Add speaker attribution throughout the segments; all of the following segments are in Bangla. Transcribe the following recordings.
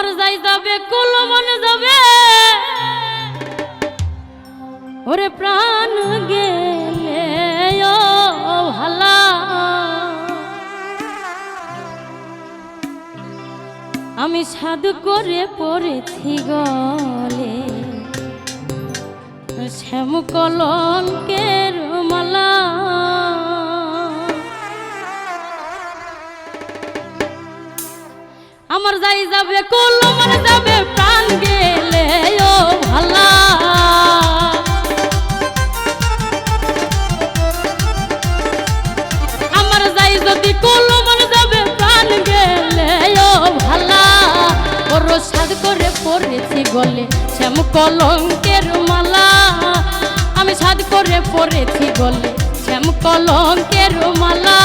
Speaker 1: আমার যাই যাবে কুল মন যাবে ওরে প্রাণ গেলে ও ভালা আমি সাধু করে পড়েছি গলে শ্যাম কলঙ্কের মালা আমার যাই যাবে কুল মন যাবে প্রাণ গেলে ও ভালা আমার যাই যদি কুল মন যাবে প্রাণ গেলে ও ভালা ওর সাধ করে পড়েছি গলে শ্যাম কলঙ্কের মালা আমি সাধ করে পড়েছি গলে শ্যাম কলঙ্কের মালা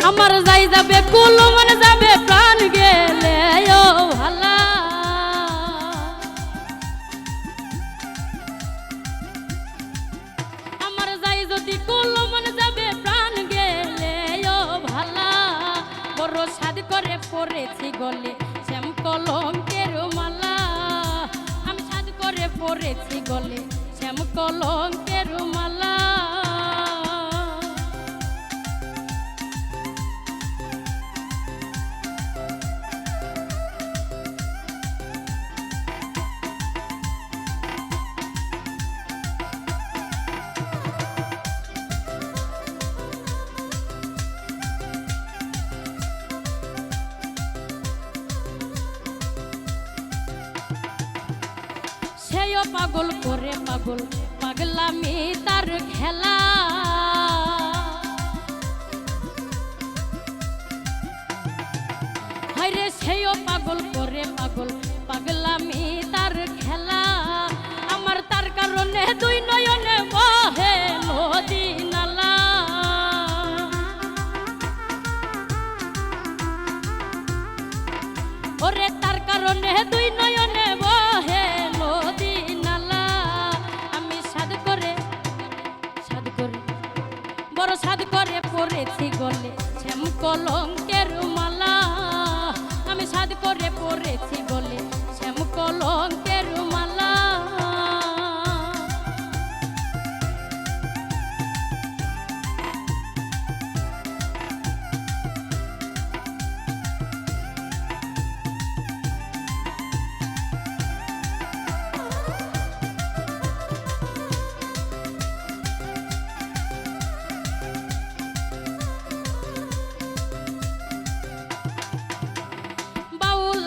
Speaker 1: আমার যাই যাবে কুল মন যাবে প্রাণ গেলে ও ভালা আমার যাই যদি কুল মন যাবে প্রাণ গেলে ও ভালা বড় সাধ করে পড়েছি গলে শ্যাম কলঙ্কের মালা আমি সাধ করে পড়েছি গলে শ্যাম কলঙ্কের মালা সেও পাগল করে পাগল পাগলামি তার খেলা হায়রে সেও পাগল করে পাগল পাগলামি তার খেলা আমার তার কারণে দুই নয়নে বহে নদী নালা ওরে তার কারণে দুই নয়নে বহে বড় সাধ করে পড়েছি গলে শ্যাম কলঙ্কের মালা আমি সাধ করে পড়েছি গলে শ্যাম কলঙ্কের মালা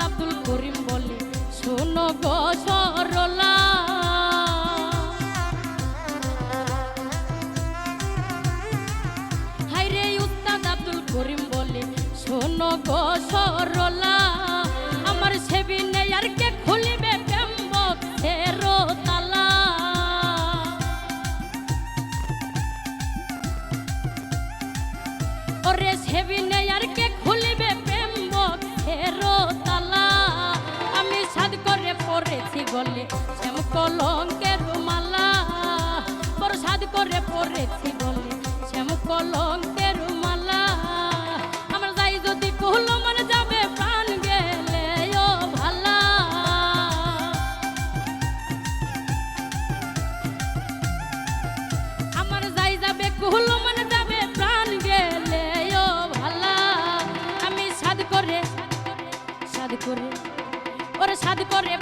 Speaker 1: আব্দুল করিম বলে শোনো গো সরলা হায়রে উস্তাদ আব্দুল করিম বলে শোনো গো সরলা আমার সেবি নেই আর কে খুলিবে প্রেম বক্সের তালা ওরে সেবি নেই আর কে খুলিবে প্রেম বক্সের তালা আমি সাধ করে পড়েছি গলে শ্যাম কলঙ্কের মালা বড় সাধ করে পড়েছি গলে শ্যাম কলঙ্কের মালা আমার যাই যদি কুল মন যাবে প্রাণ গেলে ও ভালা আমার যাই যাবে কুল মন যাবে প্রাণ গেলে ও ভালা আমি সাধ করে ওরে সাধ করে